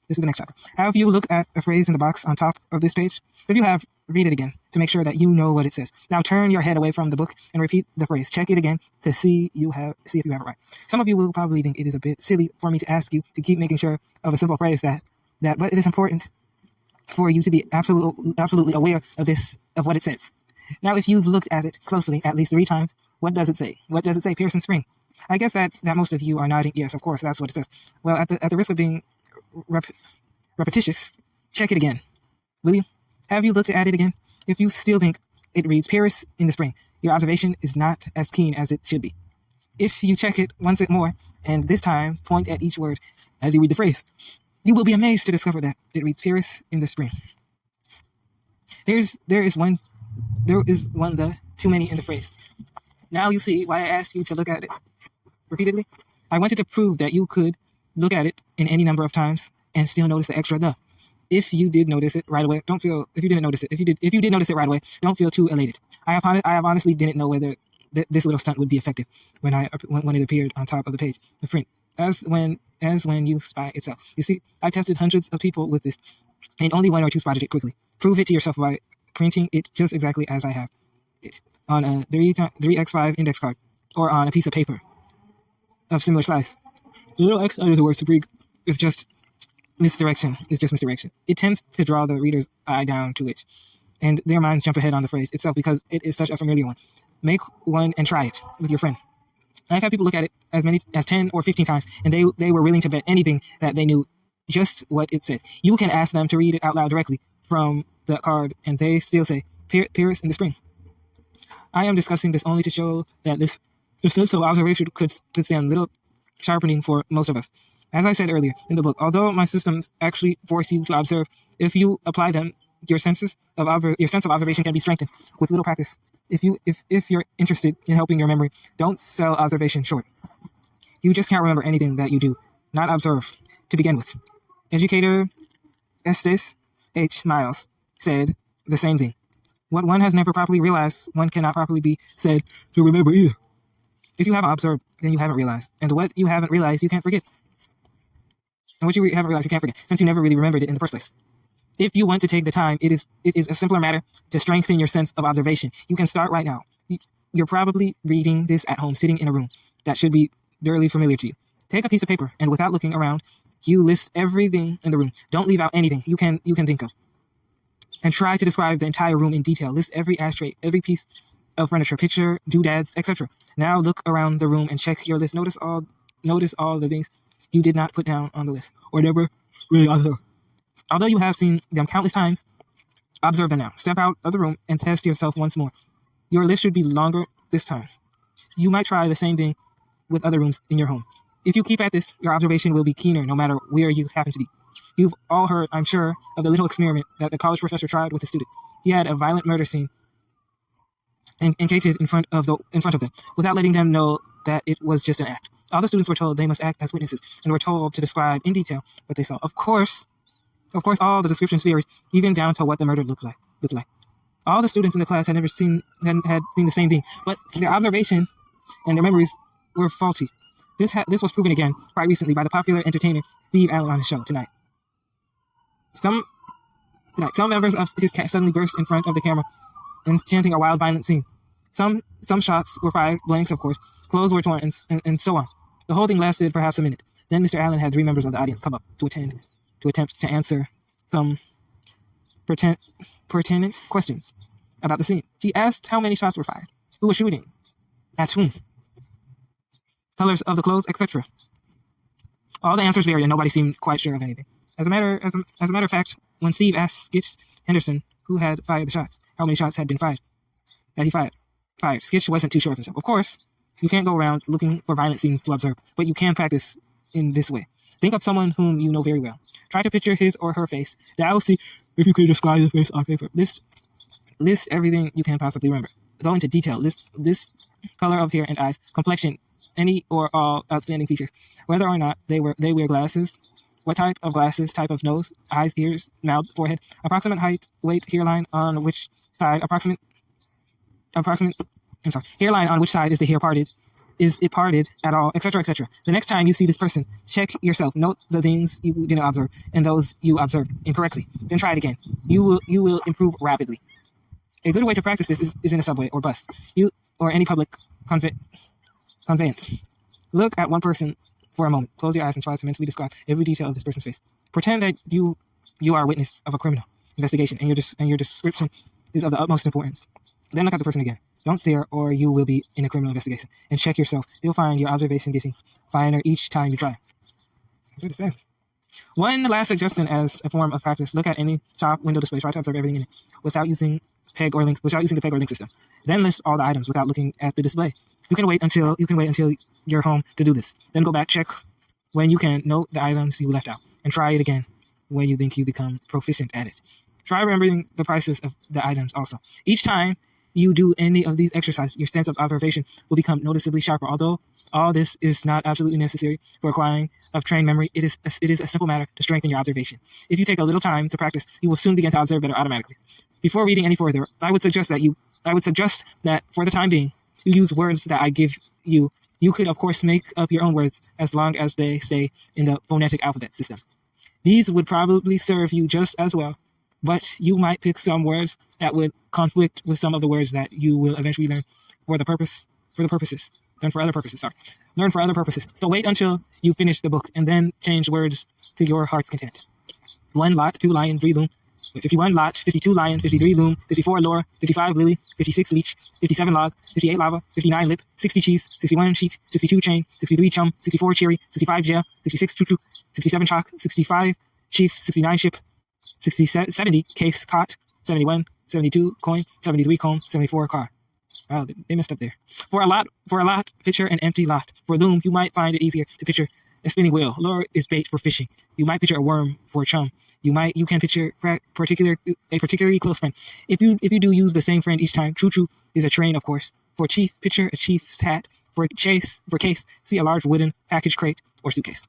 This is the next chapter. Have you looked at a phrase in the box on top of this page? If you have, read it again to make sure that you know what it says. Now turn your head away from the book and repeat the phrase. Check it again to see if you have it right. Some of you will probably think it is a bit silly for me to ask you to keep making sure of a simple phrase but it is important for you to be absolutely aware of what it says. Now, if you've looked at it closely at least 3 times, what does it say? What does it say? Pearson Spring. I guess that most of you are nodding. Yes, of course, that's what it says. Well, at the risk of being repetitious, check it again, will you? Have you looked at it again? If you still think it reads Paris in the spring, your observation is not as keen as it should be. If you check it once more, and this time point at each word as you read the phrase, you will be amazed to discover that it reads Paris in the spring. There is one the too many in the phrase. Now you see why I asked you to look at it repeatedly. I wanted to prove that you could look at it in any number of times and still notice the extra the. If you did notice it right away, don't feel. If you didn't notice it, if you did notice it right away, don't feel too elated. I have honestly didn't know whether this little stunt would be effective when it appeared on top of the page in print, as when used by itself. You see, I tested hundreds of people with this, and only 1 or 2 spotted it quickly. Prove it to yourself by printing it just exactly as I have it on a 3x5 index card or on a piece of paper of similar size. The little X under the word sprig is just misdirection. It tends to draw the reader's eye down to it, and their minds jump ahead on the phrase itself because it is such a familiar one. Make one and try it with your friend. I've had people look at it as many as 10 or 15 times, and they were willing to bet anything that they knew just what it said. You can ask them to read it out loud directly from the card, and they still say Paris in the spring. I am discussing this only to show that the sense of observation could stand little sharpening for most of us. As I said earlier in the book, although my systems actually force you to observe, if you apply them, your sense of observation can be strengthened with little practice. If you're interested in helping your memory, don't sell observation short. You just can't remember anything that you do not observe to begin with. Educator Estes H. Miles said the same thing. What one has never properly realized, one cannot properly be said to remember either. If you haven't observed, then you haven't realized. And what you haven't realized, you can't forget. And what you haven't realized, you can't forget, since you never really remembered it in the first place. If you want to take the time, it is a simpler matter to strengthen your sense of observation. You can start right now. You're probably reading this at home, sitting in a room that should be thoroughly familiar to you. Take a piece of paper, and without looking around, you list everything in the room. Don't leave out anything you can think of. And try to describe the entire room in detail. List every ashtray, every piece of furniture, picture, doodads, etc. Now look around the room and check your list. Notice all the things you did not put down on the list, or never really observed. Although you have seen them countless times, observe them now. Step out of the room and test yourself once more. Your list should be longer this time. You might try the same thing with other rooms in your home. If you keep at this, your observation will be keener no matter where you happen to be. You've all heard, I'm sure, of the little experiment that the college professor tried with a student. He had a violent murder scene encased in front of them, without letting them know that it was just an act. All the students were told they must act as witnesses and were told to describe in detail what they saw. Of course, all the descriptions varied, even down to what the murder looked like. All the students in the class had seen the same thing, but their observation and their memories were faulty. This was proven again quite recently by the popular entertainer Steve Allen on his show tonight. Some members of his cast suddenly burst in front of the camera and chanting a wild, violent scene. Some shots were fired, blanks of course, clothes were torn, and so on. The whole thing lasted perhaps a minute. Then Mr. Allen had 3 members of the audience come up to attempt to answer some pertinent questions about the scene. He asked how many shots were fired, who was shooting, at whom, colors of the clothes, etc. All the answers varied, and nobody seemed quite sure of anything. As a matter of fact, when Steve asked Skitch Henderson who had fired the shots, how many shots had been fired, Skitch wasn't too sure of himself. Of course, you can't go around looking for violent scenes to observe, but you can practice in this way. Think of someone whom you know very well. Try to picture his or her face. Now see if you could describe the face on paper. List everything you can possibly remember. Go into detail. List color of hair and eyes, complexion, any or all outstanding features, whether or not they wear glasses, what type of glasses, type of nose, eyes, ears, mouth, forehead, approximate height, weight, hairline on which side, hairline on which side is the hair parted, Is it parted at all, etc., etc. The next time you see this person, check yourself. Note the things you didn't observe and those you observed incorrectly. Then try it again. You will improve rapidly. A good way to practice this is in a subway or bus, or any public conveyance. Look at one person for a moment. Close your eyes and try to mentally describe every detail of this person's face. Pretend that you are a witness of a criminal investigation, and your description is of the utmost importance. Then look at the person again. Don't stare, or you will be in a criminal investigation. And check yourself. You'll find your observation getting finer each time you try. That's what it says. One last suggestion as a form of practice: look at any shop window display. Try to observe everything in it without using the peg or link system. Then list all the items without looking at the display. You can wait until you're home to do this. Then go back, check when you can, note the items you left out, and try it again when you think you become proficient at it. Try remembering the prices of the items also. Each time you do any of these exercises, your sense of observation will become noticeably sharper. Although all this is not absolutely necessary for acquiring of trained memory, it is a simple matter to strengthen your observation. If you take a little time to practice, you will soon begin to observe better automatically. Before reading any further, I would suggest that for the time being, you use words that I give you. You could, of course, make up your own words as long as they stay in the phonetic alphabet system. These would probably serve you just as well, but you might pick some words that would conflict with some of the words that you will eventually learn for other purposes. So wait until you finish the book and then change words to your heart's content. 1 lot, 2 lion, 3 loom. 51 lot, 52 lion, 53 loom, 54 lore, 55 lily, 56 leech, 57 log, 58 lava, 59 lip, 60 cheese, 61 sheet, 62 chain, 63 chum, 64 cherry, 65 jail, 66 choo-choo, 67 chalk, 65 chief, 69 ship, 70 case cot, 71, 72 coin, 73 comb, 74 car. Oh, they messed up there. For a lot, picture an empty lot. For loom, you might find it easier to picture a spinning wheel. Lure is bait for fishing. You might picture a worm for chum. You can picture a particularly close friend. If you do use the same friend each time, choo-choo is a train, of course. For chief, picture a chief's hat. For case, see a large wooden package crate or suitcase.